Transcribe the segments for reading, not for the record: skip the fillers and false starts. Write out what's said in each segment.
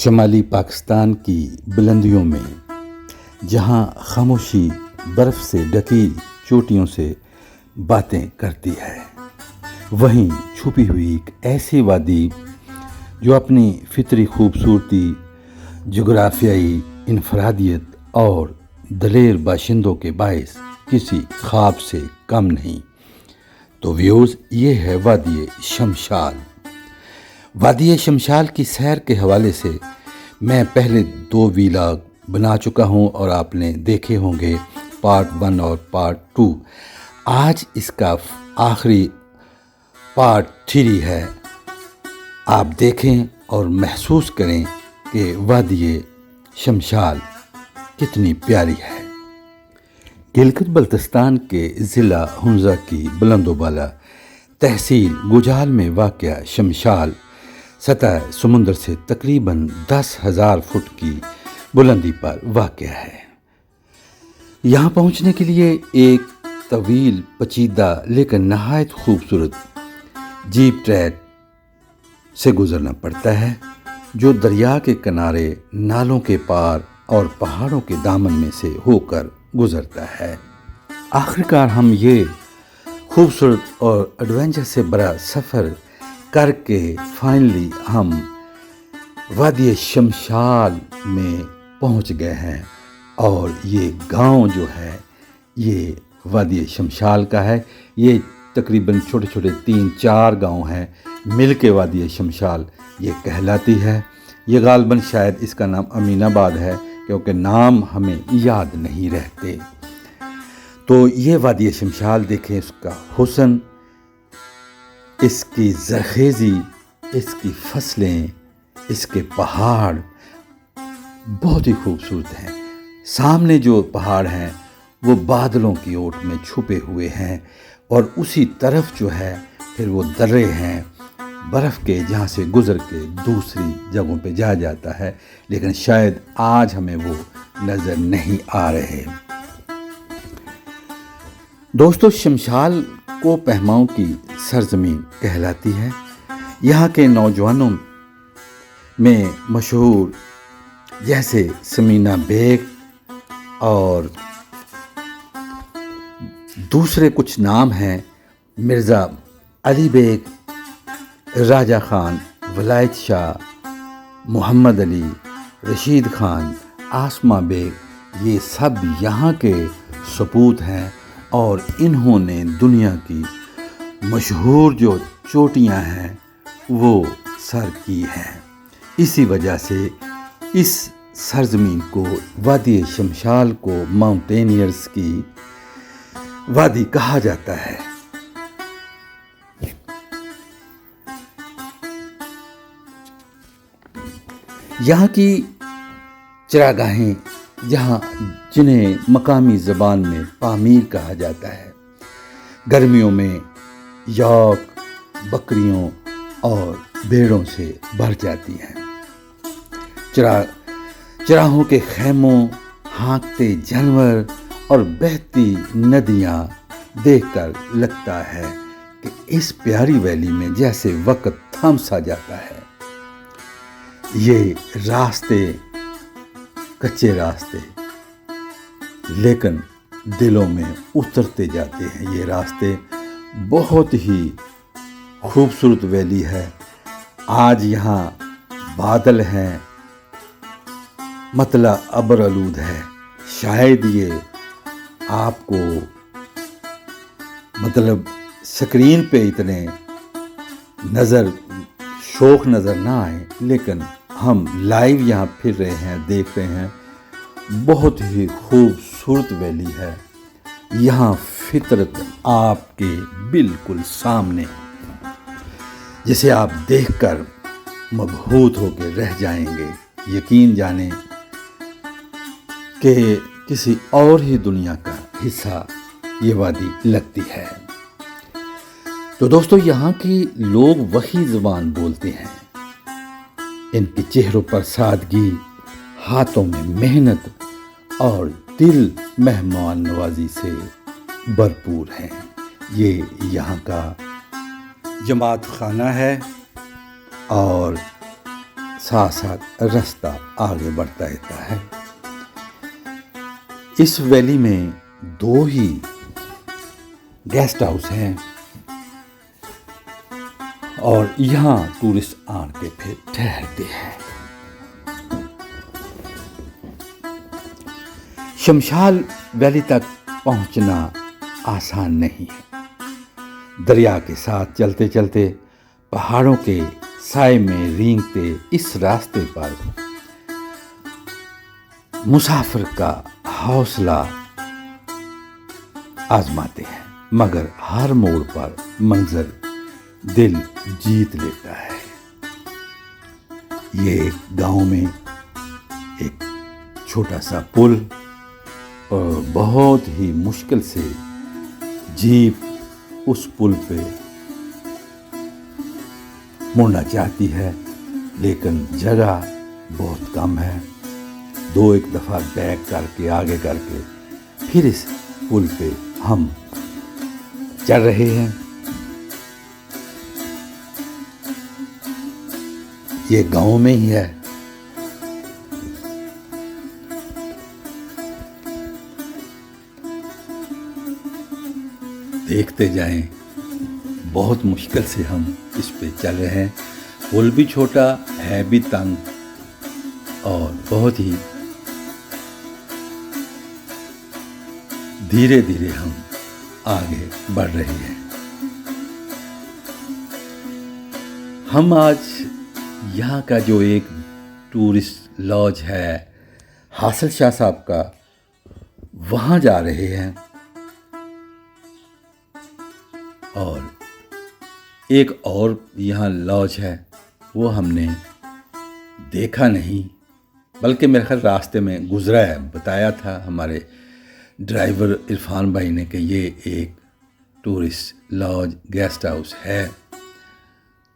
شمالی پاکستان کی بلندیوں میں جہاں خاموشی برف سے ڈھکی چوٹیوں سے باتیں کرتی ہے، وہیں چھپی ہوئی ایک ایسی وادی جو اپنی فطری خوبصورتی، جغرافیائی انفرادیت اور دلیر باشندوں کے باعث کسی خواب سے کم نہیں۔ تو ویوز، یہ ہے وادی شمشال۔ وادی شمشال کی سیر کے حوالے سے میں پہلے 2 ویلاگ بنا چکا ہوں اور آپ نے دیکھے ہوں گے پارٹ 1 اور پارٹ 2۔ آج اس کا آخری پارٹ 3 ہے۔ آپ دیکھیں اور محسوس کریں کہ وادی شمشال کتنی پیاری ہے۔ گلگت بلتستان کے ضلع ہنزا کی بلند و بالا تحصیل گوجال میں واقع شمشال سطح سمندر سے تقریباً 10,000 فٹ کی بلندی پر واقع ہے۔ یہاں پہنچنے کے لیے ایک طویل، پیچیدہ لیکن نہایت خوبصورت جیپ ٹریک سے گزرنا پڑتا ہے، جو دریا کے کنارے، نالوں کے پار اور پہاڑوں کے دامن میں سے ہو کر گزرتا ہے۔ آخرکار ہم یہ خوبصورت اور ایڈونچر سے بھرا سفر کر کے فائنلی ہم وادی شمشال میں پہنچ گئے ہیں، اور یہ گاؤں جو ہے یہ وادی شمشال کا ہے۔ یہ تقریباً چھوٹے چھوٹے 3-4 گاؤں ہیں، مل کے وادی شمشال یہ کہلاتی ہے۔ یہ غالباً شاید اس کا نام امین آباد ہے، کیونکہ نام ہمیں یاد نہیں رہتے۔ تو یہ وادی شمشال دیکھیں، اس کا حسن، اس کی زرخیزی، اس کی فصلیں، اس کے پہاڑ بہت ہی خوبصورت ہیں۔ سامنے جو پہاڑ ہیں وہ بادلوں کی اوٹ میں چھپے ہوئے ہیں، اور اسی طرف جو ہے پھر وہ درے ہیں برف کے، جہاں سے گزر کے دوسری جگہوں پہ جاتا ہے، لیکن شاید آج ہمیں وہ نظر نہیں آ رہے۔ دوستو، شمشال کو پہماؤں کی سرزمین کہلاتی ہے۔ یہاں کے نوجوانوں میں مشہور جیسے سمینہ بیگ اور دوسرے کچھ نام ہیں، مرزا علی بیگ، راجہ خان، ولایت شاہ، محمد علی، رشید خان، آسمہ بیگ، یہ سب یہاں کے سپوت ہیں، اور انہوں نے دنیا کی مشہور جو چوٹیاں ہیں وہ سر کی ہیں۔ اسی وجہ سے اس سرزمین کو، وادی شمشال کو، ماؤنٹینئرز کی وادی کہا جاتا ہے۔ یہاں کی چراگاہیں، جنہیں مقامی زبان میں پامیر کہا جاتا ہے، گرمیوں میں یاک، بکریوں اور بھیڑوں سے بھر جاتی ہیں۔ چراہوں کے خیموں، ہانکتے جانور اور بہتی ندیاں دیکھ کر لگتا ہے کہ اس پیاری ویلی میں جیسے وقت تھم سا جاتا ہے۔ یہ راستے کچے راستے، لیکن دلوں میں اترتے جاتے ہیں۔ یہ راستے بہت ہی خوبصورت ویلی ہے۔ آج یہاں بادل ہیں، مطلع ابر آلود ہے۔ شاید یہ آپ کو سکرین پہ اتنے شوق نظر نہ آئے، لیکن ہم لائیو یہاں پھر رہے ہیں، دیکھ رہے ہیں۔ بہت ہی خوبصورت ویلی ہے۔ یہاں فطرت آپ کے بالکل سامنے، جسے آپ دیکھ کر مبہوت ہو کے رہ جائیں گے۔ یقین جانیں کہ کسی اور ہی دنیا کا حصہ یہ وادی لگتی ہے۔ تو دوستو، یہاں کے لوگ وہی زبان بولتے ہیں۔ ان کے چہروں پر سادگی، ہاتھوں میں محنت اور دل مہمان نوازی سے بھرپور ہیں۔ یہ یہاں کا جماعت خانہ ہے، اور ساتھ ساتھ راستہ آگے بڑھتا رہتا ہے۔ اس ویلی میں 2 ہی گیسٹ ہاؤس ہیں اور یہاں ٹورسٹ آ کے پھر ٹھہرتے ہیں۔ شمشال ویلی تک پہنچنا آسان نہیں ہے۔ دریا کے ساتھ چلتے چلتے پہاڑوں کے سائے میں رینگتے اس راستے پر مسافر کا حوصلہ آزماتے ہیں، مگر ہر موڑ پر منظر دل جیت لیتا ہے۔ یہ ایک گاؤں میں ایک چھوٹا سا پل اور بہت ہی مشکل سے جیپ اس پل پہ مڑنا چاہتی ہے، لیکن جگہ بہت کم ہے۔ 2-1 دفعہ بیک کر کے آگے کر کے پھر اس پل پہ ہم چل رہے ہیں۔ یہ گاؤں میں ہی ہے۔ دیکھتے جائیں، بہت مشکل سے ہم اس پہ چل رہے ہیں۔ پل بھی چھوٹا ہے، بھی تنگ، اور بہت ہی دھیرے دھیرے ہم آگے بڑھ رہے ہیں۔ ہم آج یہاں کا جو ایک ٹورسٹ لاج ہے حاصل شاہ صاحب کا، وہاں جا رہے ہیں، اور ایک اور یہاں لاج ہے، وہ ہم نے دیکھا نہیں، بلکہ میرے خیال راستے میں گزرا ہے۔ بتایا تھا ہمارے ڈرائیور عرفان بھائی نے کہ یہ ایک ٹورسٹ لاج گیسٹ ہاؤس ہے،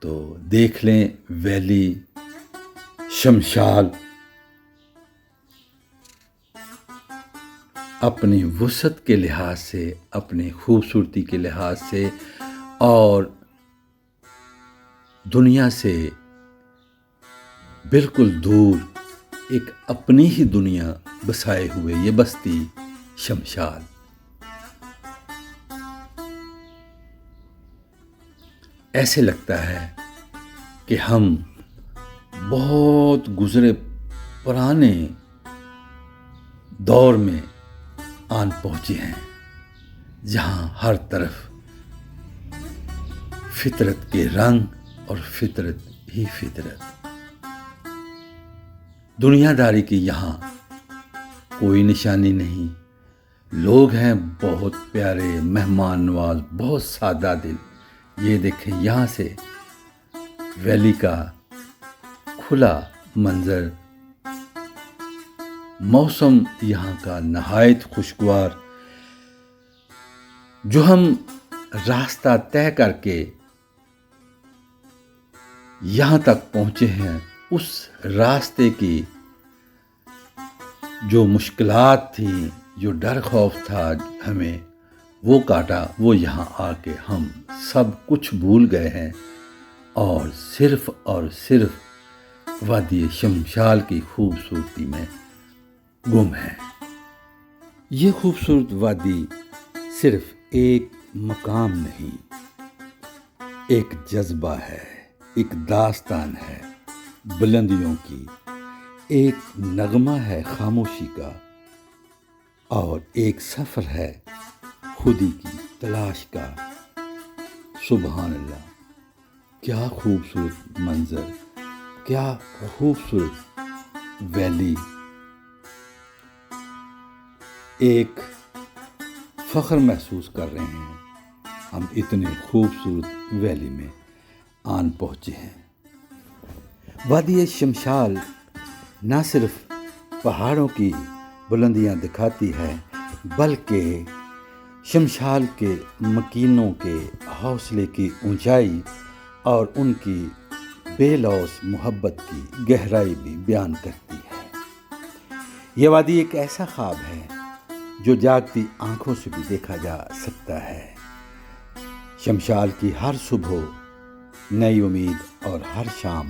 تو دیکھ لیں ویلی شمشال اپنی وسعت کے لحاظ سے، اپنی خوبصورتی کے لحاظ سے، اور دنیا سے بالکل دور ایک اپنی ہی دنیا بسائے ہوئے یہ بستی شمشال۔ ایسے لگتا ہے کہ ہم بہت گزرے پرانے دور میں آن پہنچے ہیں، جہاں ہر طرف فطرت کے رنگ اور فطرت ہی فطرت۔ دنیا داری کی یہاں کوئی نشانی نہیں۔ لوگ ہیں بہت پیارے، مہمان نواز، بہت سادہ دل۔ یہ دیکھیں یہاں سے ویلی کا کھلا منظر، موسم یہاں کا نہایت خوشگوار۔ جو ہم راستہ طے کر کے یہاں تک پہنچے ہیں، اس راستے کی جو مشکلات تھیں، جو ڈر خوف تھا ہمیں، وہ کاٹا، وہ یہاں آ کے ہم سب کچھ بھول گئے ہیں اور صرف وادی شمشال کی خوبصورتی میں گم ہیں۔ یہ خوبصورت وادی صرف ایک مقام نہیں، ایک جذبہ ہے، ایک داستان ہے بلندیوں کی، ایک نغمہ ہے خاموشی کا، اور ایک سفر ہے خودی کی تلاش کا۔ سبحان اللہ، کیا خوبصورت منظر، کیا خوبصورت ویلی۔ ایک فخر محسوس کر رہے ہیں، ہم اتنے خوبصورت ویلی میں آن پہنچے ہیں۔ وادی شمشال نہ صرف پہاڑوں کی بلندیاں دکھاتی ہے، بلکہ شمشال کے مکینوں کے حوصلے کی اونچائی اور ان کی بے لوث محبت کی گہرائی بھی بیان کرتی ہے۔ یہ وادی ایک ایسا خواب ہے جو جاگتی آنکھوں سے بھی دیکھا جا سکتا ہے۔ شمشال کی ہر صبح نئی امید اور ہر شام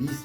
20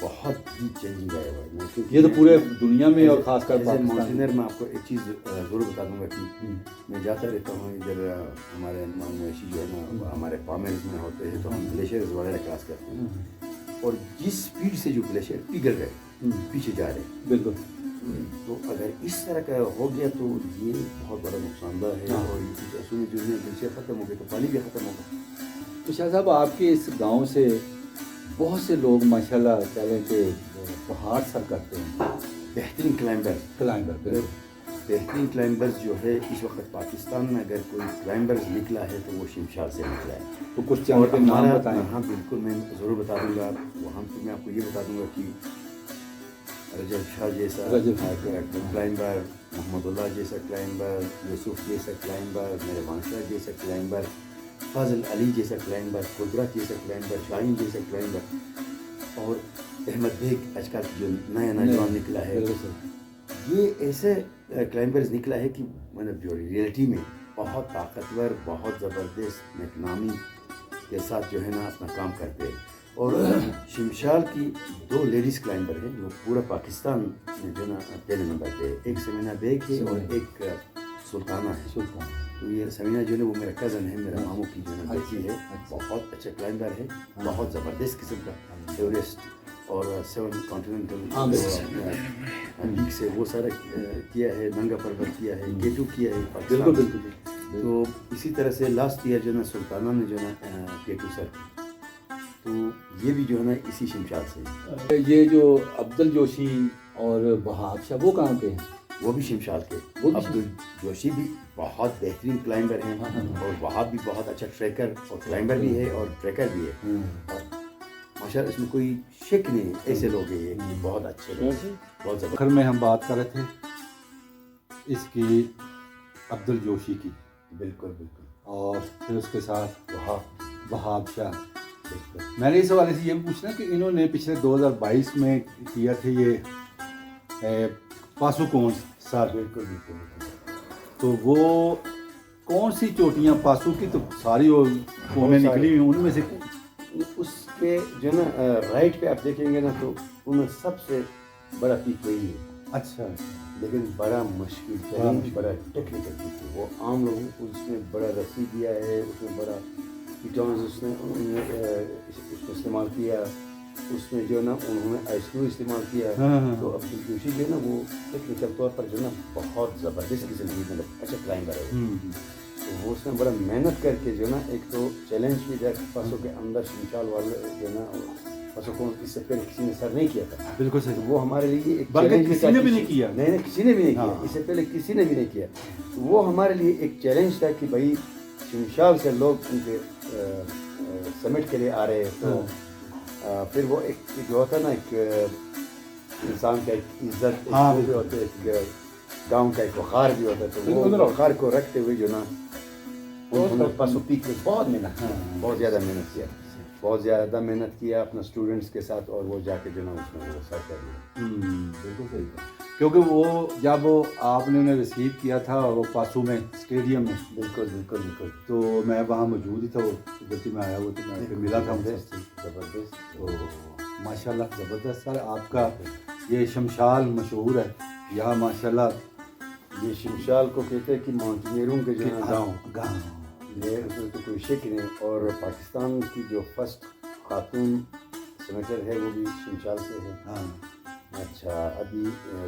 بہت ہی چینجنگ آیا ہوا ہے. کیونکہ یہ تو پورے دنیا میں اور خاص کر پاکستان ماؤنٹینئر میں آپ کو ایک چیز ضرور بتا دوں گا کہ میں جاتا رہتا ہوں ادھر ہمارے مویشی جو ہے نا ہمارے فارمرز میں ہوتے ہیں تو ہم گلیشیئرز وغیرہ کراس کرتے ہیں اور جس اسپیڈ سے جو گلیشیئر پگھل رہے پیچھے جا رہے ہیں بالکل. تو اگر اس طرح کا ہو گیا تو یہ بہت بڑا نقصان دہ ہے اور یہ اصول جو ہے گلیشیئر ختم ہو گئے تو پانی بھی ختم ہوگا. تو شاہ صاحب آپ کے اس گاؤں سے بہت سے لوگ ماشاءاللہ کہیں کہ پہاڑ سر کرتے ہیں. بہترین کلائمبر بہترین کلائمبرز جو ہے اس وقت پاکستان میں اگر کوئی کلائمبرز نکلا ہے تو وہ شمشال سے نکلا ہے. تو کچھ چند کے نام بتائیں. ہاں بالکل میں ضرور بتا دوں گا. وہاں پہ میں آپ کو یہ بتا دوں گا کہ رجب شاہ جیسا کلائمبر, محمد اللہ جیسا کلائمبر, یوسف جیسا کلائمبر, مہربان شاہ جیسا کلائمبر, فاضل علی جیسا کلائمبر, قدرت جیسا کلائمبر, شاہین جیسا کلائمبر اور احمد بیگ آج کل جو نیا نوجوان نکلا ہے. یہ ایسے کلائمبرز نکلا ہے کہ مطلب جو ریئلٹی میں بہت طاقتور, بہت زبردست, ایک نامی کے ساتھ جو ہے نا اپنا کام کرتے ہیں. اور شمشال کی 2 لیڈیز کلائمبر ہیں جو پورا پاکستان میں جو ہے نا پہلے نمبر پہ ہے. ایک سمینہ بیگ ہے اور ایک سلطانہ ہے. تو یہ سمینہ جو ہے وہ میرا کزن ہے, میرا ماموں کی جو ہے نا بیٹی ہے. بہت اچھا کلائمبر ہے, بہت زبردست قسم کا. ایوریسٹ اور 7 کانٹیننٹل لیگ سے وہ سارا کیا ہے, ننگا پربت کیا ہے, گیٹو کیا ہے پاکستان. بالکل. تو اسی طرح سے لاسٹ ایئر جو ہے نا سلطانہ نے جو ہے نا گیٹو سر, تو یہ بھی جو ہے نا اسی شمشال سے. یہ جو عبدل جوشی اور وہاب شاہ وہ کہاں کے ہیں؟ وہ بھی شمشال کے. عبدل جوشی بھی بہت بہترین کلائمبر ہیں اور وہاب بھی بہت اچھا ٹریکر اور کلائمبر بھی ہے اور ٹریکر بھی ہے. ماشاء اللہ اس میں کوئی شک نہیں, ایسے لوگ ہیں یہ بہت اچھے لوگ, بہت زبردست. آخر میں ہم بات کر رہے تھے اس کی عبدل جوشی کی, بالکل اور پھر اس کے ساتھ وہاب شاہ. میں نے اس حوالے سے یہ بھی پوچھنا کہ انہوں نے پچھلے 2022 میں کیا تھے یہ پاسو کون سر. بالکل. تو وہ کون سی چوٹیاں پاسو کی تو ساری قومیں نکلی ہوئی, ان میں سے اس کے جو نا رائٹ پہ آپ دیکھیں گے نا تو ان میں سب سے بڑا پیک وہی ہے. اچھا, لیکن بڑا مشکل چیلنج, بڑا ٹیکنیکل پیک ہے. وہ عام لوگوں کو اس میں بڑا رسی دیا ہے, اس میں بڑا کیٹونز اس نے استعمال کیا, اس میں جو ہے نا انہوں نے آئس کیو استعمال کیا. تو عبدل جوشی جو ہے نا وہ ٹیکنیکل طور پر جو ہے نا بہت زبردست قسم کی مطلب اچھا کلائمبر ہے. تو وہ اس میں بڑا محنت کر کے جو ہے نا ایک تو چیلنج بھی دیا پاسوں کے اندر شمشال والے جو ہے نا پاسوں کو اس سے پہلے کسی نے سر نہیں کیا تھا. بالکل صحیح. وہ ہمارے لیے ایک بلکہ کسی نے بھی نہیں کیا. نہیں, کسی نے بھی نہیں کیا, اس سے پہلے کسی نے بھی نہیں کیا. وہ ہمارے لیے ایک چیلنج تھا کہ بھائی شمشال سے لوگ ان کے سمٹ کے لیے آ رہے ہیں. تو پھر وہ ایک جو ہوتا ہے نا ایک انسان کا ایک عزت بھی ہوتا ہے, ایک گاؤں کا ایک وقار بھی ہوتا ہے. تو وہ وقار کو رکھتے ہوئے جو نا پاسو پیک میں بہت محنت, بہت زیادہ محنت کیا اپنا اسٹوڈنٹس کے ساتھ, اور وہ جا کے جو نا اس میں وہ سر کر دیا. بالکل صحیح. کیونکہ وہ جب آپ نے انہیں ریسیو کیا تھا وہ پاسو میں اسٹیڈیم میں, بالکل تو میں وہاں موجود ہی تھا. وہ غلطی میں آیا ہوا تو میں ملا تھا. زبردست. تو ماشاء اللہ زبردست سر. آپ کا یہ شمشال مشہور ہے یہاں ماشاء اللہ. یہ شمشال کو کہتے ہیں کہ ماؤنٹینئروں کے جو ہے گاؤں, یہ اس میں تو کوئی شک نہیں. اور پاکستان کی جو فرسٹ خاتون سینیٹر ہے وہ بھی شمشال سے ہے. اچھا, ابھی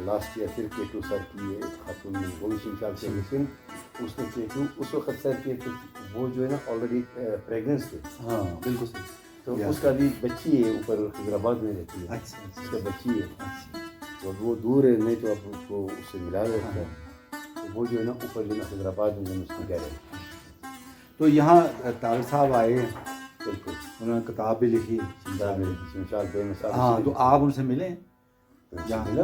لاسٹ ایئر پھر کیٹو سر کی ایک خاتون نے, وہ بھی شمشال سے. لیکن اس نے کیٹو اس وقت سر کیے تو وہ جو ہے نا آلریڈی پریگننس تھے. بالکل صحیح. تو اس کا بھی بچی ہے اوپر حیدرآباد میں رہتی ہے. اچھا, اس کا بچی ہے. تو وہ دور ہے, نہیں تو آپ اس کو اس سے ملا رہے ہیں. تو وہ جو ہے نا اوپر جو ہے نا حیدرآباد میں اس کی کہہ رہے ہیں. تو یہاں طارق صاحب آئے ہیں, بالکل, انہوں نے کتاب بھی لکھی شمشال بے مثال. ہاں, تو آپ ان سے ملے ہیں؟ ملا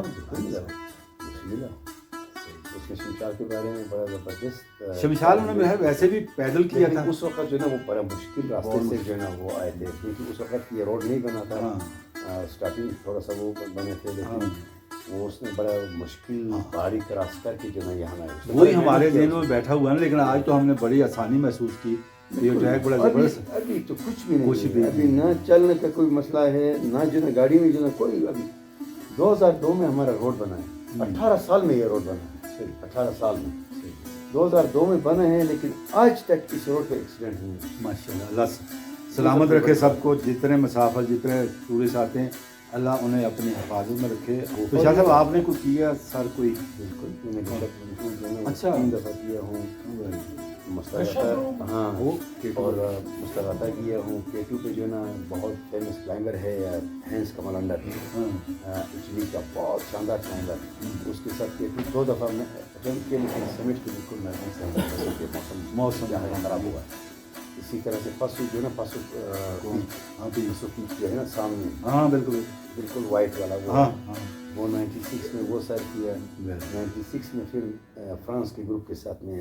اس کے شمشال کے بارے میں بڑا زبردست. شمشال انہوں نے ویسے بھی پیدل کیا تھا اس وقت جو ہے نا وہ بڑا مشکل راستے سے جو ہے نا وہ آئے تھے, کیونکہ اس وقت یہ روڈ نہیں بنا تھا. اسٹارٹنگ تھوڑا سا وہ بنے تھے, لیکن وہ اس نے بڑا مشکل پہاڑی کراس کر کے جو ہے نا یہاں آئے. وہی ہمارے ذہن میں بیٹھا ہوا ہے, لیکن آج تو ہم نے بڑی آسانی محسوس کی یہ ٹریک بڑا زبردست. ابھی تو کچھ بھی کچھ نہیں بھی ہے. ابھی نہ چلنے کا کوئی مسئلہ ہے، نہ جو ہے گاڑی میں جو ہے کوئی. ابھی 2002 میں ہمارا روڈ بنا ہے، 18 سال میں یہ روڈ بنا ہے. 18 سال میں 2002 میں بنا ہے، لیکن آج تک اس روڈ پہ ایکسیڈنٹ نہیں ہے. ماشاء اللہ. اللہ سلامت رکھے سب کو، جتنے مسافر جتنے ٹورسٹ آتے ہیں اللہ انہیں اپنی حفاظت میں رکھے. تو شاہ صاحب آپ نے کچھ کیا سر کوئی؟ بالکل. اچھا. 3 دفعہ کیا ہوں مستغاثہ. ہاں، اور مستغاثہ کیا ہوں. K2 پہ جو ہے نا بہت فیمس کلائمبر ہے ہینس کمالنڈر، اٹلی کا بہت شاندار کلائمبر. اس کے ساتھ K2 2 دفعہ میں اٹیمپٹ کیا، لیکن سمٹ کے بالکل میں موسم جہاں خراب ہوا. اسی طرح سے فاسو جو ہے نا فاسو پیک جو ہے نا سامنے، ہاں بالکل بالکل وائٹ والا ہاں وہ 96 میں وہ سر کیا. 96 میں پھر فرانس کے گروپ کے ساتھ میں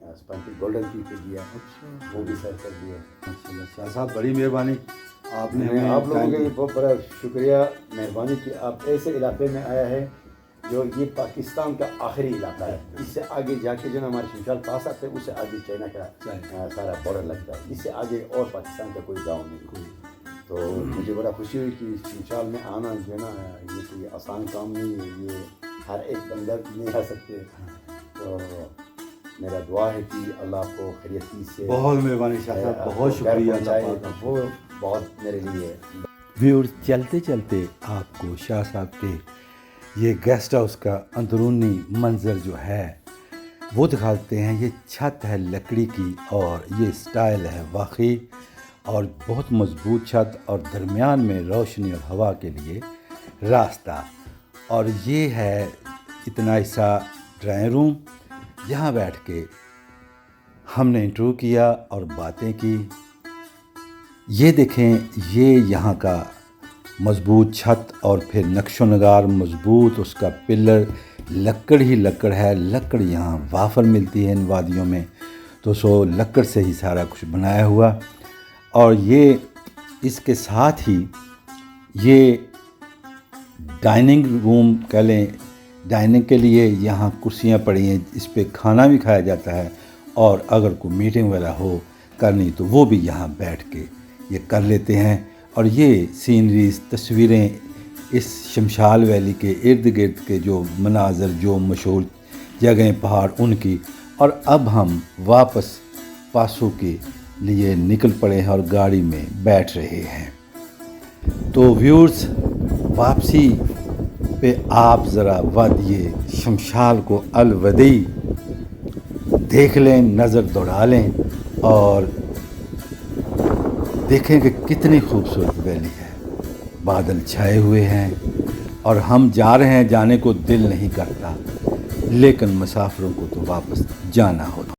اسپینٹک گولڈن پی پہ دیا، وہ بھی سر کر دیا. شاہ صاحب بڑی مہربانی آپ نے ہمیں آپ لوگوں کا بھی بہت بڑا شکریہ، مہربانی کہ آپ ایسے علاقے میں آیا ہے جو یہ پاکستان کا آخری علاقہ ہے. اس سے آگے جا کے جو نا ہمارے شمشال پاس آتے ہیں، اس سے آگے چائنا کا سارا بارڈر لگتا ہے. اس سے آگے اور پاکستان کا کوئی گاؤں نہیں. تو مجھے بڑا خوشی ہوئی کہ شمشال میں آنا جو ہے نا یہ کوئی آسان کام نہیں ہے، یہ ہر ایک بندہ نہیں آ سکتے. تو میرا دعا ہے کہ اللہ آپ کو خیریتی سے. بہت مہربانی شاہ صاحب، بہت شکریہ. وہ بہت میرے لیے. ویور چلتے چلتے آپ کو شاہ صاحب کے یہ گیسٹ ہاؤس کا اندرونی منظر جو ہے وہ دکھاتے ہیں. یہ چھت ہے لکڑی کی اور یہ سٹائل ہے واقعی، اور بہت مضبوط چھت، اور درمیان میں روشنی اور ہوا کے لیے راستہ. اور یہ ہے اتنا حصہ ڈرائنگ روم، یہاں بیٹھ کے ہم نے انٹرویو کیا اور باتیں کی. یہ دیکھیں یہ یہاں کا مضبوط چھت، اور پھر نقش و نگار مضبوط، اس کا پلر لکڑ ہی لکڑ ہے. لکڑ یہاں وافر ملتی ہے ان وادیوں میں، تو سو لکڑ سے ہی سارا کچھ بنایا ہوا. اور یہ اس کے ساتھ ہی یہ ڈائننگ روم کہہ لیں، ڈائننگ کے لیے یہاں کرسیاں پڑی ہیں، اس پہ کھانا بھی کھایا جاتا ہے. اور اگر کوئی میٹنگ وغیرہ ہو کرنی تو وہ بھی یہاں بیٹھ کے یہ کر لیتے ہیں. اور یہ سینریز، تصویریں اس شمشال ویلی کے ارد گرد کے جو مناظر، جو مشہور جگہیں پہاڑ ان کی. اور اب ہم واپس پاسو کے لیے نکل پڑے ہیں اور گاڑی میں بیٹھ رہے ہیں. تو ویورز واپسی پہ آپ ذرا وادی شمشال کو الوداعی دیکھ لیں، نظر دوڑا لیں اور دیکھیں کہ کتنی خوبصورت ویلی ہے. بادل چھائے ہوئے ہیں اور ہم جا رہے ہیں، جانے کو دل نہیں کرتا، لیکن مسافروں کو تو واپس جانا ہوتا.